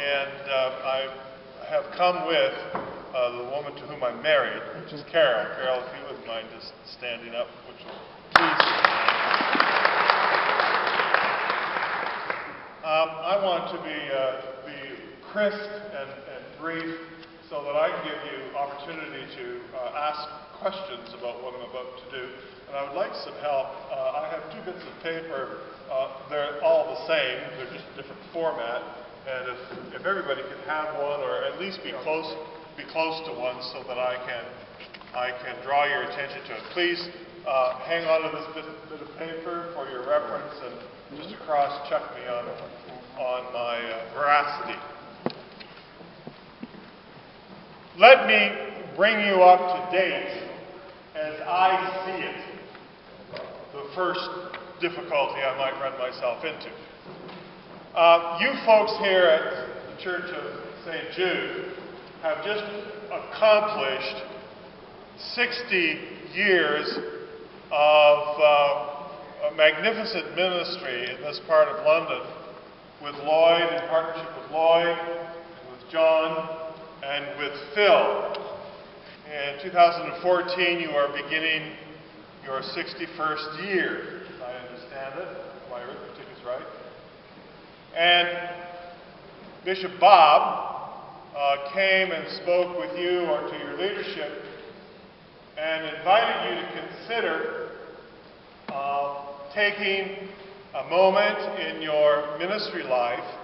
I have come with the woman to whom I'm married, which is Carol. Carol, if you wouldn't mind just standing up, which will please. I want to be crisp and brief so that I can give you opportunity to ask questions about what I'm about to do. And I would like some help. I have two bits of paper. They're all the same. They're just a different format. And if everybody could have one, or at least be close to one, so that I can draw your attention to it. Please hang on to this bit of paper for your reference, and just to cross-check me on my veracity. Let me bring you up to date as I see it. The first difficulty I might run myself into. You folks here at the Church of St. Jude have just accomplished 60 years of a magnificent ministry in this part of London with Lloyd, in partnership with Lloyd, and with John, and with Phil. In 2014, you are beginning your 61st year, as I understand it. My arithmetic is right. And Bishop Bob came and spoke with you or to your leadership and invited you to consider taking a moment in your ministry life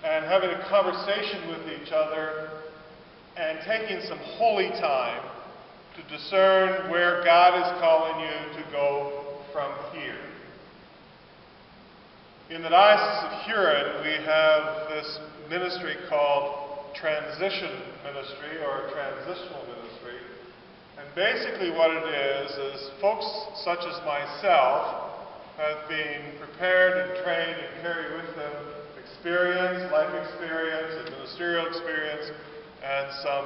and having a conversation with each other and taking some holy time to discern where God is calling you to go from here. In the Diocese of Huron, we have this ministry called transition ministry or transitional ministry. And basically what it is folks such as myself have been prepared and trained and carry with them experience, life experience, and ministerial experience, and some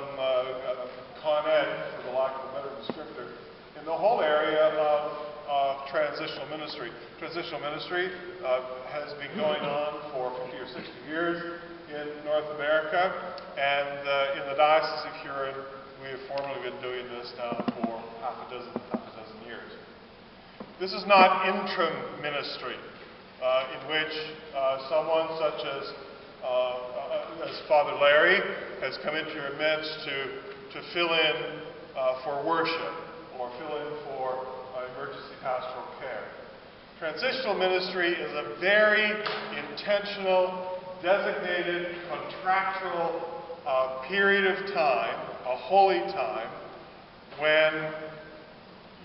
con ed, for the lack of a better descriptor, in the whole area of transitional ministry. Transitional ministry has been going on for 50 or 60 years in North America, and in the Diocese of Huron, we have formally been doing this now for half a dozen years. This is not interim ministry, in which someone such as Father Larry has come into your midst to fill in for worship or fill in for emergency pastoral care. Transitional ministry is a very intentional, designated, contractual period of time, a holy time, when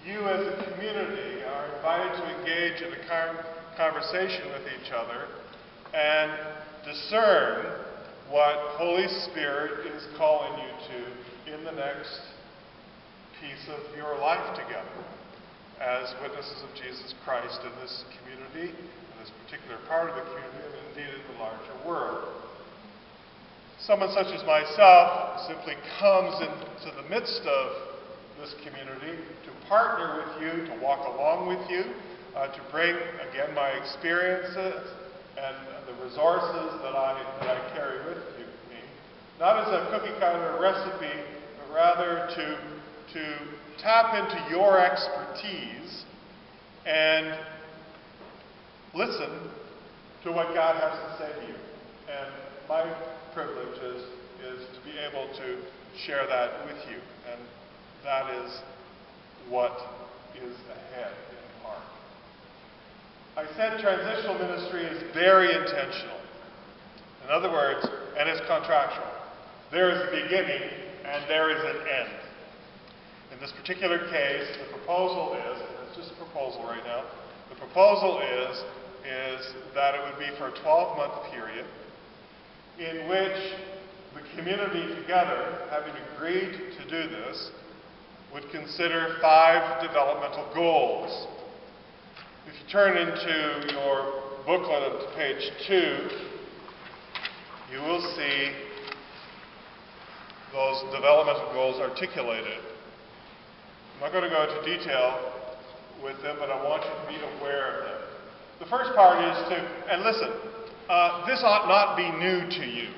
you as a community are invited to engage in a conversation with each other and discern what Holy Spirit is calling you to in the next piece of your life together as witnesses of Jesus Christ in this community, in this particular part of the community, and indeed in the larger world. Someone such as myself simply comes into the midst of this community to partner with you, to walk along with you, to bring, again, my experiences and the resources that I carry with me, not as a cookie-cutter recipe, but rather to tap into your expertise and listen to what God has to say to you. And my privilege is to be able to share that with you. And that is what is ahead in part. I said transitional ministry is very intentional. In other words, and it's contractual. There is a beginning and there is an end. In this particular case, the proposal is, and it's just a proposal right now, the proposal is that it would be for a 12-month period in which the community together, having agreed to do this, would consider 5 developmental goals. If you turn into your booklet to page 2, you will see those developmental goals articulated. I'm not going to go into detail with them, but I want you to be aware of them. The first part is to, and listen, this ought not be new to you.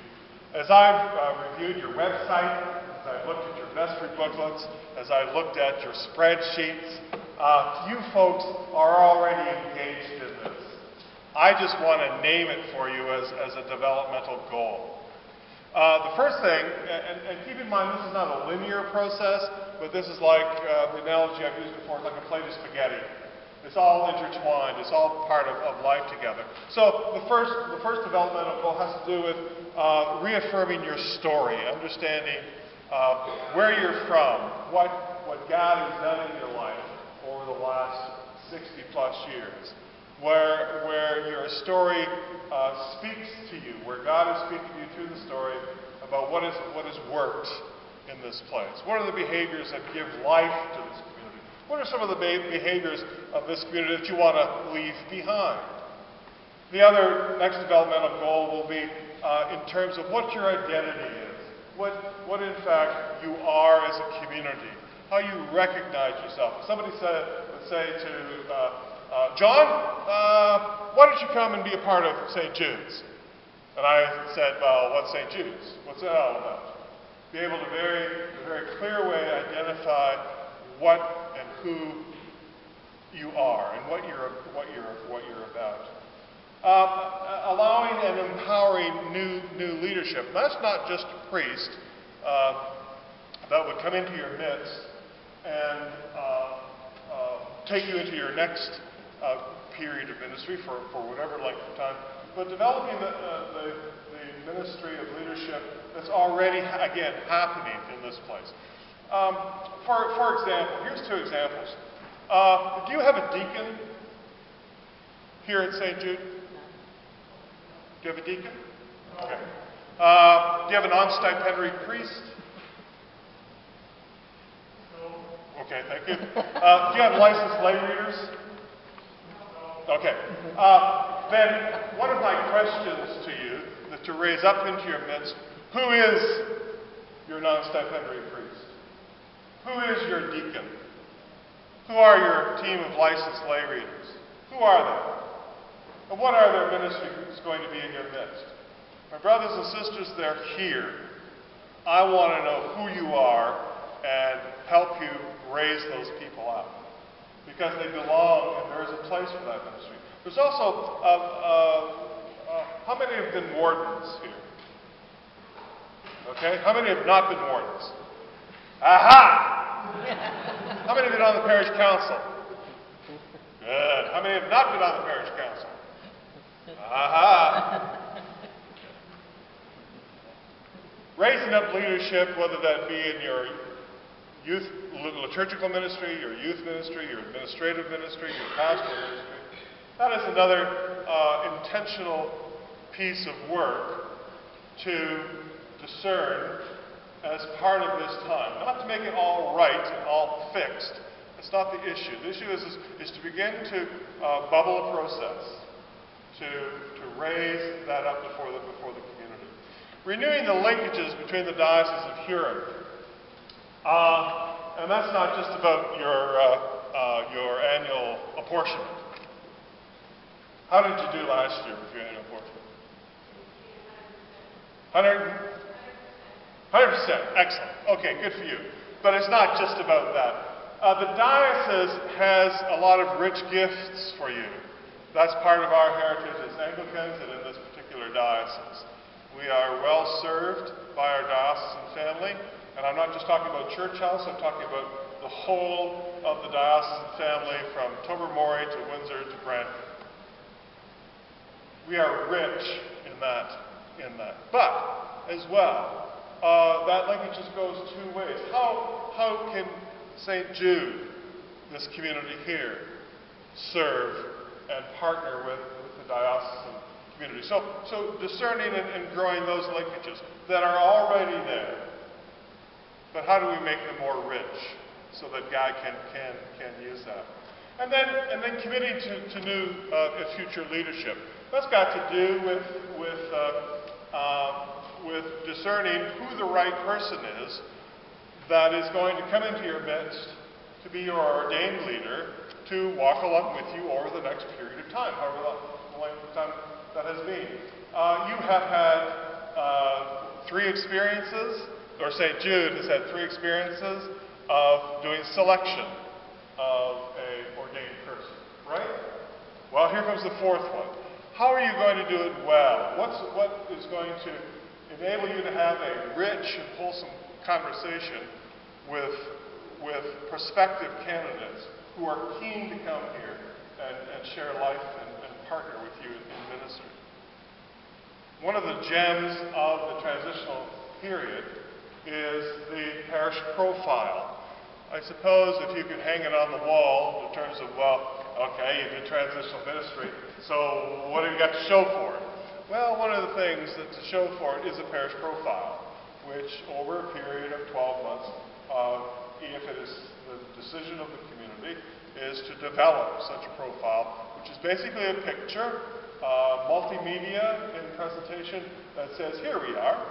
As I've reviewed your website, as I've looked at your vestry booklets, as I looked at your spreadsheets, you folks are already engaged in this. I just want to name it for you as a developmental goal. The first thing, and keep in mind this is not a linear process, but this is like the analogy I've used before, it's like a plate of spaghetti. It's all intertwined. It's all part of life together. So the first developmental goal has to do with reaffirming your story, understanding where you're from, what God has done in your life over the last 60 plus years, where your story speaks to you, where God is speaking to you through the story about what has worked in this place. What are the behaviors that give life to this community? What are some of the behaviors of this community that you want to leave behind? The other next developmental goal will be in terms of what your identity is, what in fact you are as a community, how you recognize yourself. Somebody would say to John, why don't you come and be a part of St. Jude's? And I said, well, what's St. Jude's? What's that all about? Be able to in a very clear way identify what and who you are and what you're about. Allowing and empowering new leadership. That's not just a priest that would come into your midst and take you into your next period of ministry for whatever length of time, but developing the ministry of leadership that's already, again, happening in this place. For example, here's two examples. Do you have a deacon here at St. Jude? Do you have a deacon? Okay. Do you have a non-stipendiary priest? Okay, thank you. Do you have licensed lay readers? Okay. Then one of my questions to you, to raise up into your midst, who is your non-stipendiary priest? Who is your deacon? Who are your team of licensed lay readers? Who are they? And what are their ministries going to be in your midst? My brothers and sisters, they're here. I want to know who you are and help you raise those people up, because they belong and there is a place for that ministry. There's also, how many have been wardens here? Okay, how many have not been wardens? Aha! How many have been on the parish council? Good. How many have not been on the parish council? Aha! Raising up leadership, whether that be in your youth liturgical ministry, your youth ministry, your administrative ministry, your pastoral ministry, that is another intentional piece of work to discern as part of this time. Not to make it all right and all fixed. It's not the issue. The issue is to begin to bubble a process, to raise that up before the community. Renewing the linkages between the Diocese of Huron. And that's not just about your annual apportionment. How did you do last year with your annual apportionment? 100%. Excellent. Okay, good for you. But it's not just about that. The diocese has a lot of rich gifts for you. That's part of our heritage as Anglicans and in this particular diocese. We are well served by our diocesan family. And I'm not just talking about Church House, I'm talking about the whole of the diocesan family from Tobermory to Windsor to Brantford. We are rich in that. But, as well, that linkage just goes two ways. How can St. Jude, this community here, serve and partner with the diocesan community? So discerning and growing those linkages that are already there. But how do we make them more rich so that God can use that? And then committing to new future leadership. That's got to do with discerning who the right person is that is going to come into your midst to be your ordained leader to walk along with you over the next period of time, however the length of time that has been. You have had 3 experiences, or St. Jude has had 3 experiences of doing selection of a ordained person, right? Well, here comes the 4th one. How are you going to do it well? What is going to enable you to have a rich and wholesome conversation with prospective candidates who are keen to come here and share life and partner with you in ministry? One of the gems of the transitional period is the parish profile. I suppose if you could hang it on the wall in terms of, well, okay, you did transitional ministry, so what have you got to show for it? Well, one of the things that to show for it is a parish profile, which over a period of 12 months, if it is the decision of the community, is to develop such a profile, which is basically a picture, multimedia in presentation that says, here we are.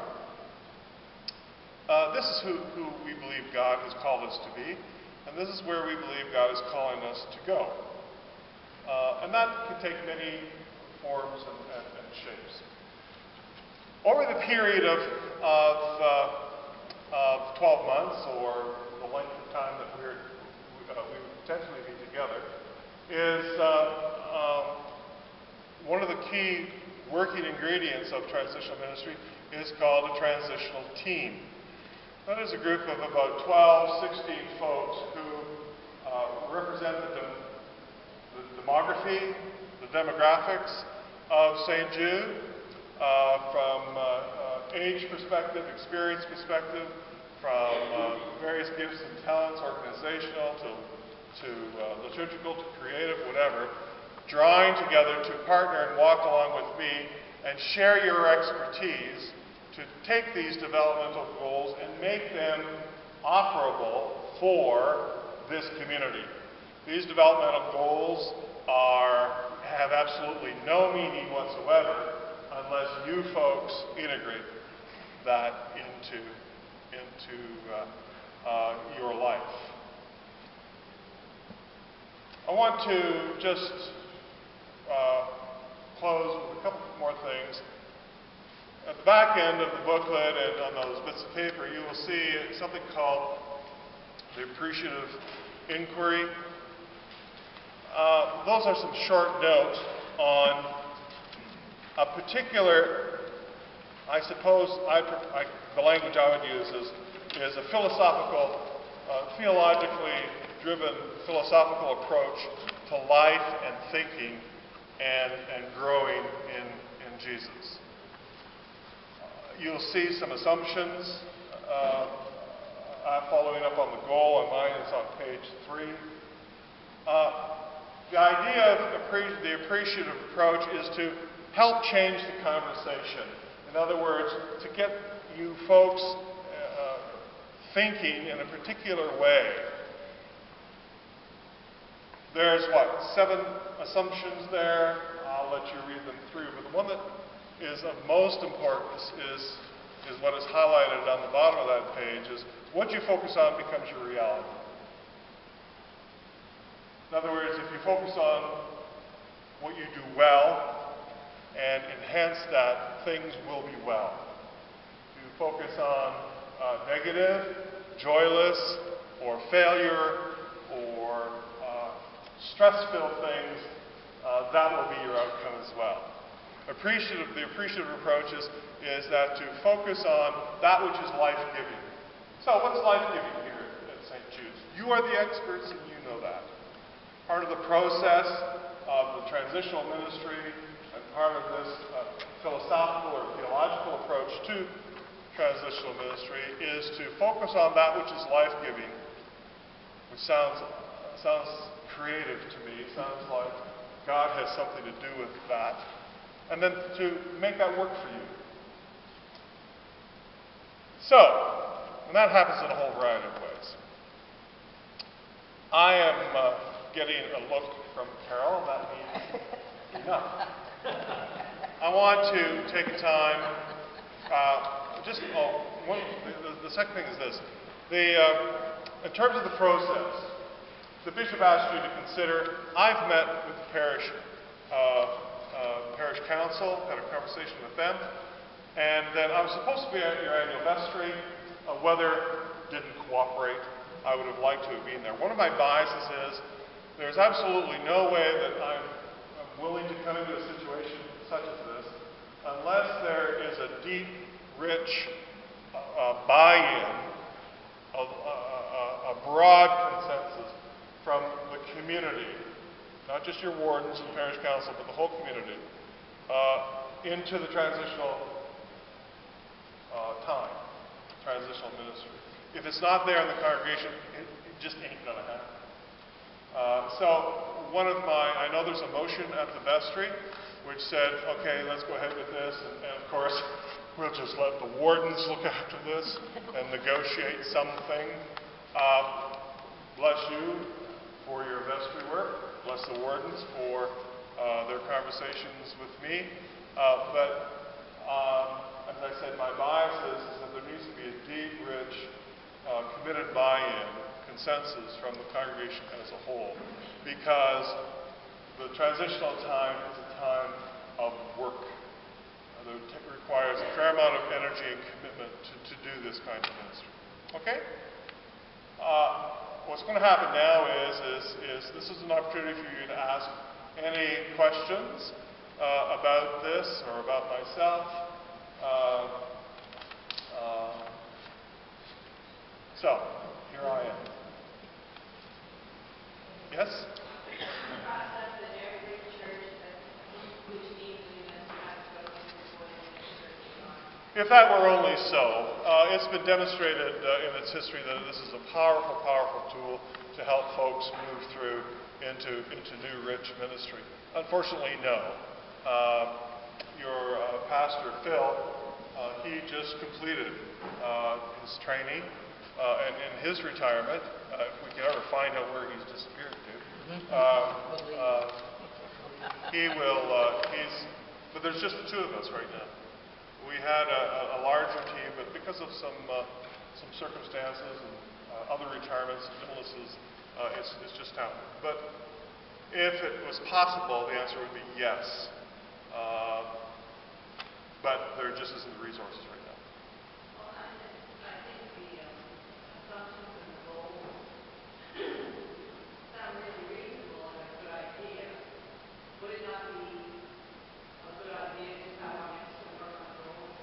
This is who we believe God has called us to be, and this is where we believe God is calling us to go. And that can take many forms and shapes. Over the period of 12 months, or the length of time that we would potentially be together, is one of the key working ingredients of transitional ministry is called a transitional team. That is a group of about 12, 16 folks who represent the demography, the demographics of St. Jude, from age perspective, experience perspective, from various gifts and talents, organizational to liturgical to creative, whatever, drawing together to partner and walk along with me and share your expertise to take these developmental goals and make them offerable for this community. These developmental goals have absolutely no meaning whatsoever unless you folks integrate that into your life. I want to just close with a couple more things. At the back end of the booklet and on those bits of paper, you will see something called the appreciative inquiry. Those are some short notes on a particular, I suppose, the language I would use is a philosophical, theologically driven philosophical approach to life and thinking and growing in Jesus. You'll see some assumptions following up on the goal, and mine is on page 3. The idea of the appreciative approach is to help change the conversation. In other words, to get you folks thinking in a particular way. There's, 7 assumptions there. I'll let you read them through. But the one that is of most importance is what is highlighted on the bottom of that page, is what you focus on becomes your reality. In other words, if you focus on what you do well and enhance that, things will be well. If you focus on negative, joyless, or failure, or stress-filled things, that will be your outcome as well. The appreciative approach is that to focus on that which is life-giving. So what's life-giving here at St. Jude's? You are the experts and you know that. Part of the process of the transitional ministry and part of this philosophical or theological approach to transitional ministry is to focus on that which is life-giving, which sounds creative to me, sounds like God has something to do with that, and then to make that work for you. So, and that happens in a whole variety of ways. I am getting a look from Carol, and that means enough. I want to take a time, the second thing is this. In terms of the process, the bishop asked you to consider, I've met with the parish council, had a conversation with them, And then I was supposed to be at your annual vestry. Weather didn't cooperate. I would have liked to have been there. One of my biases is there's absolutely no way that I'm willing to come into a situation such as this unless there is a deep, rich buy-in, a broad consensus from the community, not just your wardens and parish council, but the whole community, into the transitional time, transitional ministry. If it's not there in the congregation, it just ain't going to happen. So I know there's a motion at the vestry which said, okay, let's go ahead with this, and of course, we'll just let the wardens look after this and negotiate something. Bless you for your vestry work. Bless the wardens for their conversations with me. But as I said, my bias is that there needs to be a deep, rich, committed buy-in, consensus from the congregation as a whole, because the transitional time is a time of work. It requires a fair amount of energy and commitment to do this kind of ministry. Okay? What's going to happen now is this is an opportunity for you to ask any questions about this or about myself. So, here I am. Yes? If that were only so, it's been demonstrated in its history that this is a powerful, powerful tool to help folks move through into new, rich ministry. Unfortunately, no. Your pastor, Phil, he just completed his training, and in his retirement, if we can ever find out where he's disappeared to, but there's just the two of us right now. We had a larger team, but because of some circumstances and other retirements and illnesses, it's just happened. But if it was possible, the answer would be yes. But there just isn't the resources right now. Well, I think the assumptions and the goals sound really reasonable and a good idea. Would it not be a good idea to have our minister work on goals?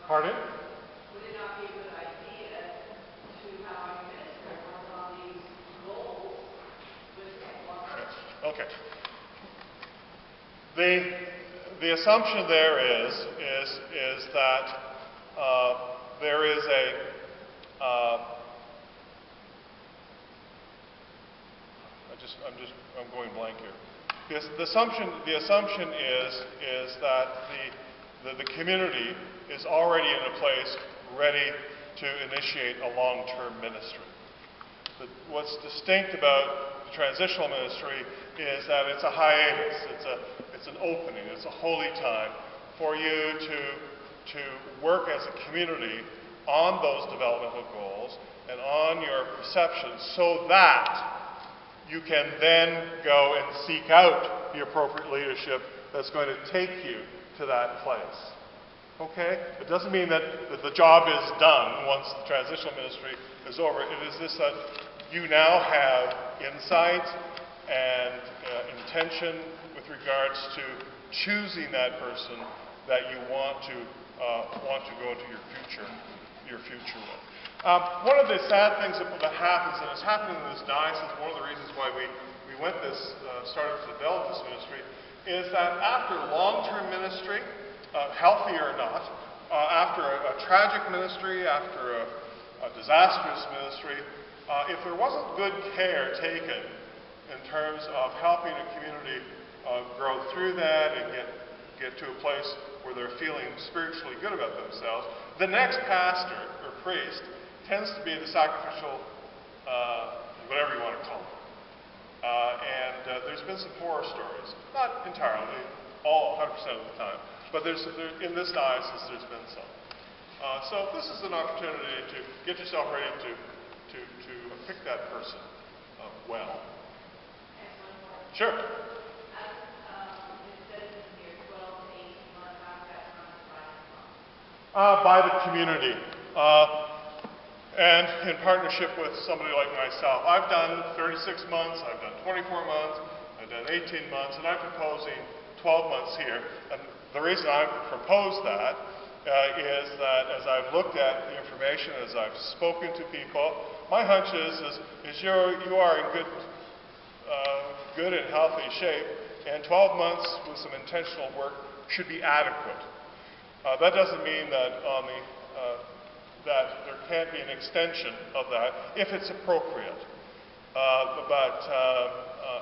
Pardon? Would it not be a good idea to have our minister work on these goals with him? Okay. The assumption there is that there is I'm going blank here. The assumption is that the community is already in a place ready to initiate a long-term ministry. But what's distinct about the transitional ministry is that it's a hiatus, it's an opening, it's a holy time for you to work as a community on those developmental goals and on your perceptions so that you can then go and seek out the appropriate leadership that's going to take you to that place. Okay? It doesn't mean that the job is done once the transitional ministry is over. It is this that you now have insight and intention with regards to choosing that person that you want to go into your future with. One of the sad things that happens, and it's happening in this diocese, one of the reasons why we started to develop this ministry, is that after long-term ministry, healthy or not, after a tragic ministry, after a disastrous ministry, if there wasn't good care taken in terms of helping a community grow through that and get to a place where they're feeling spiritually good about themselves, the next pastor or priest tends to be the sacrificial, whatever you want to call it. And there's been some horror stories, not entirely, all 100% of the time, but in this diocese there's been some. So this is an opportunity to get yourself ready to pick that person well. Sure. It says in here 12 to 18 months after that from the private month. By the community. And in partnership with somebody like myself. I've done 36 months, I've done 24 months, I've done 18 months, and I'm proposing 12 months here. And the reason I've proposed that is that as I've looked at the information, as I've spoken to people, my hunch is you are in good and healthy shape, and 12 months with some intentional work should be adequate. That doesn't mean that that there can't be an extension of that if it's appropriate. But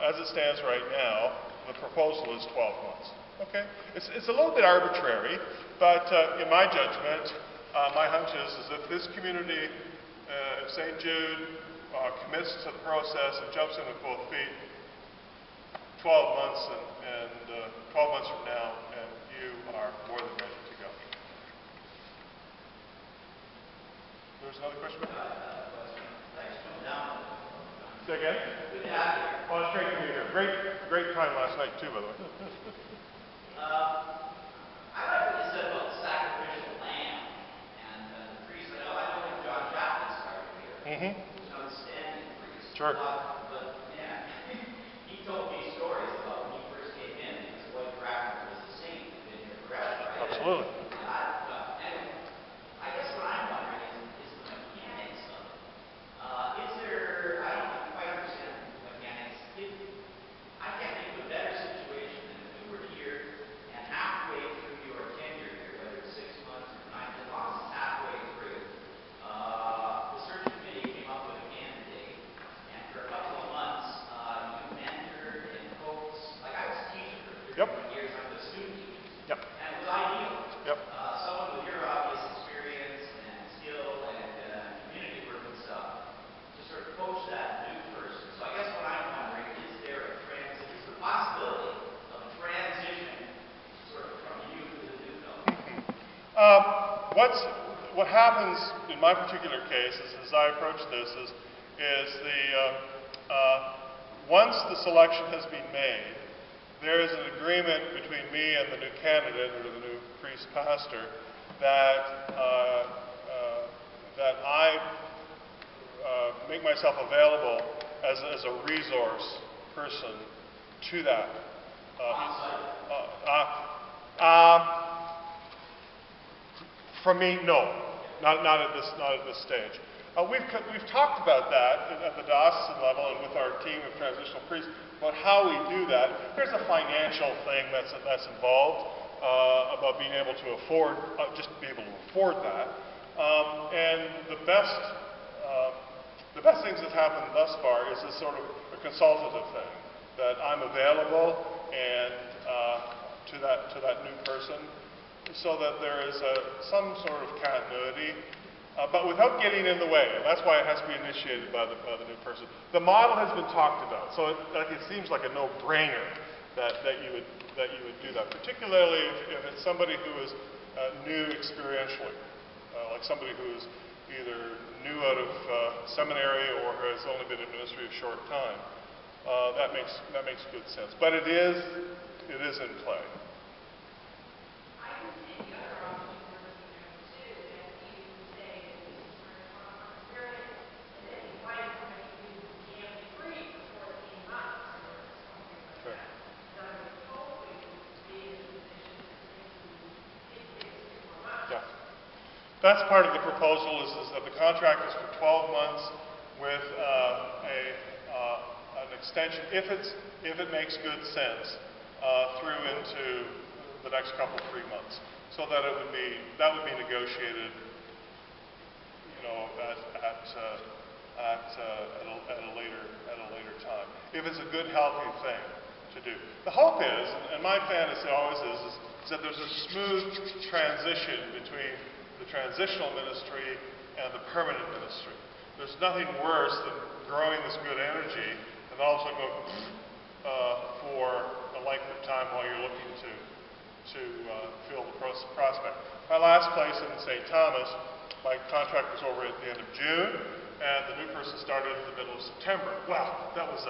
as it stands right now, the proposal is 12 months. Okay? It's a little bit arbitrary, but in my judgment, my hunch is if this community, if St. Jude commits to the process and jumps in with both feet, 12 months and 12 months from now, and you are more than ready to go. There's another question? Thanks for coming down. Say again? Good to have you here. Oh, it's great to be here. Great time last night too, by the way. I like what you said about the sacrificial lamb and the priest. I know when John Chapman started here, he was an outstanding priest. Sure. But man, he told me stories about when he first came in, his wife Cracker was a saint and been here forever, right? Absolutely. Anyway, I guess what I'm wondering is the mechanics of it. Is there, I don't quite understand the mechanics. I can't think of a better situation than if you were here and halfway through your tenure here, whether it's 6 months or 9, as long as it's halfway through, the search committee came up with a candidate, and for a couple of months, you mentored and coached. Like I was a teacher for 31 years, I'm a student teacher. Yep. And it was ideal. Yep. Someone with your obvious experience and skill and community work and stuff to sort of coach that new person. So I guess what I'm wondering, is there a transition, is the possibility of a transition sort of from you to the new fellow? What happens in my particular case as I approach this is once the selection has been made, there is an agreement between me and the new candidate or the new priest pastor that I make myself available as a resource person to that. For me, no, not at this stage. We've talked about that at the diocesan level and with our team of transitional priests about how we do that. There's a financial thing that's involved about being able to afford, just be able to afford that. And the best things that happened thus far is this sort of a consultative thing that I'm available and to that new person, so that there is some sort of continuity, but without getting in the way. And that's why it has to be initiated by the new person. The model has been talked about, so it seems like a no-brainer that you would do that, particularly if it's somebody who is new experientially, like somebody who is either new out of seminary or has only been in ministry a short time. That makes good sense, but it is in play. I can see the other option for too, that you say that this is for an experience, and then you find somebody who can be free for 14 months or something like Sure. that. Then I would hopefully be in a position to take 6 more months. Yeah. That's part of the proposal is that the contract is for 12 months with an extension, if it makes good sense, through into the next 3 months, so that would be negotiated, at a later time, if it's a good, healthy thing to do. The hope is, and my fantasy always is that there's a smooth transition between the transitional ministry and the permanent ministry. There's nothing worse than growing this good energy and also go for a length of time while you're looking to fill the prospect. My last place in St. Thomas, my contract was over at the end of June, and the new person started in the middle of September. Well, that was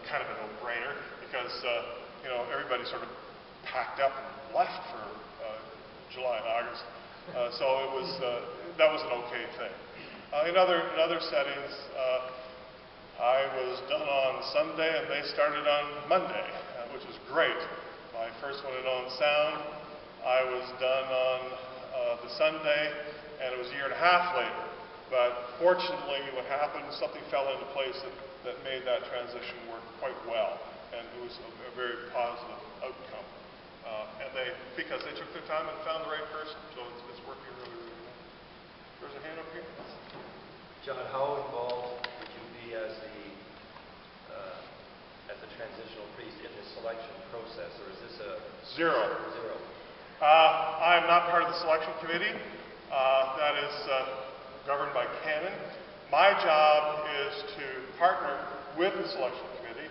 kind of a no-brainer because everybody sort of packed up and left for July and August. So it was, that was an okay thing. In other settings, I was done on Sunday and they started on Monday, which was great. My first one in on sound, I was done on the Sunday, and it was a year and a half later. But fortunately, what happened, something fell into place that made that transition work quite well, and it was a very positive outcome. Because they took their time and found the right person, so it's working really, really well. There's a hand up here. John, how involved would you be as the transitional priest in the selection process, or is this a Zero. Zero. I am not part of the selection committee. That is governed by canon. My job is to partner with the selection committee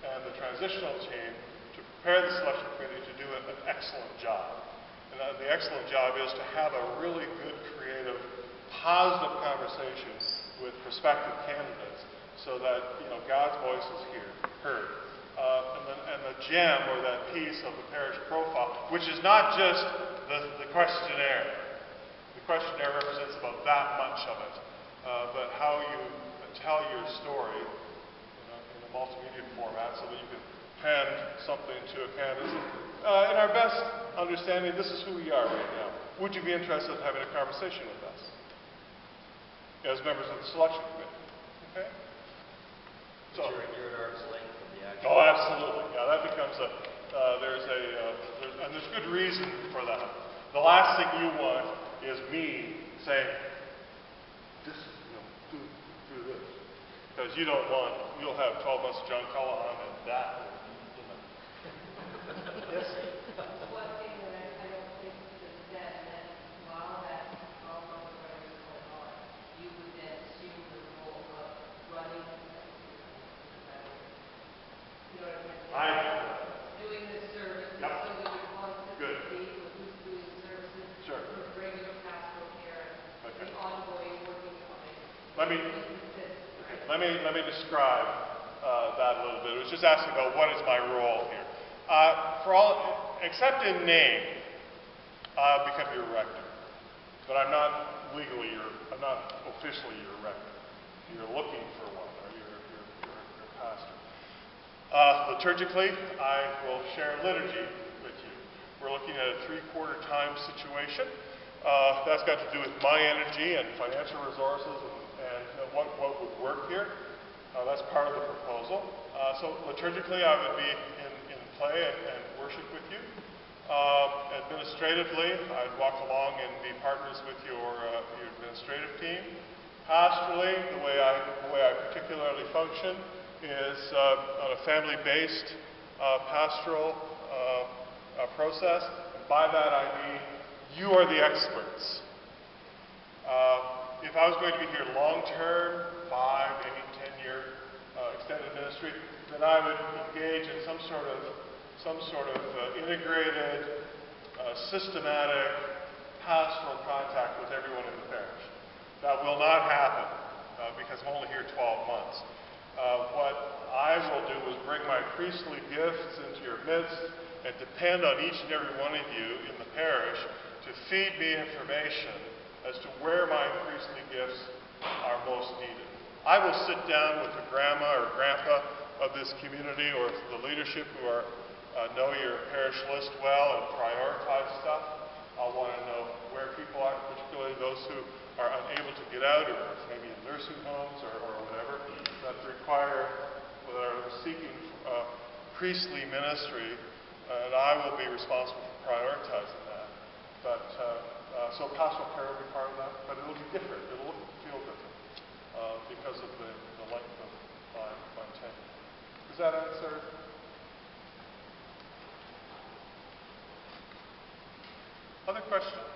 and the transitional team to prepare the selection committee to do an excellent job. And the excellent job is to have a really good, creative, positive conversation with prospective candidates so that, you know, God's voice is heard. And the gem, or that piece of the parish profile, which is not just the questionnaire. The questionnaire represents about that much of it. But how you tell your story in a multimedia format so that you can hand something to a candidate. In our best understanding, this is who we are right now. Would you be interested in having a conversation with us as members of the selection committee? Okay? So, You're at arm's length from the actual. oh, absolutely. Yeah, that becomes there's good reason for that. The last thing you want is me saying, this is, do this. Because you don't want, you'll have 12 months of John Callahan and that. Yes? One thing that I don't think is said, that while that problem or whatever is going on, you would then assume the role of running the you know what I mean? Doing the services, Yep. so that you're constantly Good. seeing who's doing the services, Sure. for regular pastoral care, Okay. the ongoing working on it. Let me- Let me describe that a little bit. It was just asking about what is my role here. For all, except in name, I've become your rector. But I'm not I'm not officially your rector. You're looking for one, or you're pastor. Liturgically, I will share liturgy with you. We're looking at a 3/4 time situation. That's got to do with my energy and financial resources and what would work here. That's part of the proposal. So liturgically, I would be in play and worship with you. Administratively, I'd walk along and be partners with your administrative team. Pastorally, the way I particularly function is on a family-based pastoral process. And by that I mean you are the experts. If I was going to be here long-term, 5, 8, 10-year extended ministry, then I would engage in some sort of integrated, systematic pastoral contact with everyone in the parish. That will not happen because I'm only here 12 months. What I will do is bring my priestly gifts into your midst and depend on each and every one of you in the parish to feed me information as to where my priestly gifts are most needed. I will sit down with the grandma or grandpa of this community, or the leadership who know your parish list well and prioritize stuff. I'll want to know where people are, particularly those who are unable to get out, or maybe in nursing homes or whatever, that are seeking priestly ministry, and I will be responsible for prioritizing that. But so pastoral care will be part of that, but it'll be different. It'll look and feel different because of the length of my tenure. Does that answer? Other questions?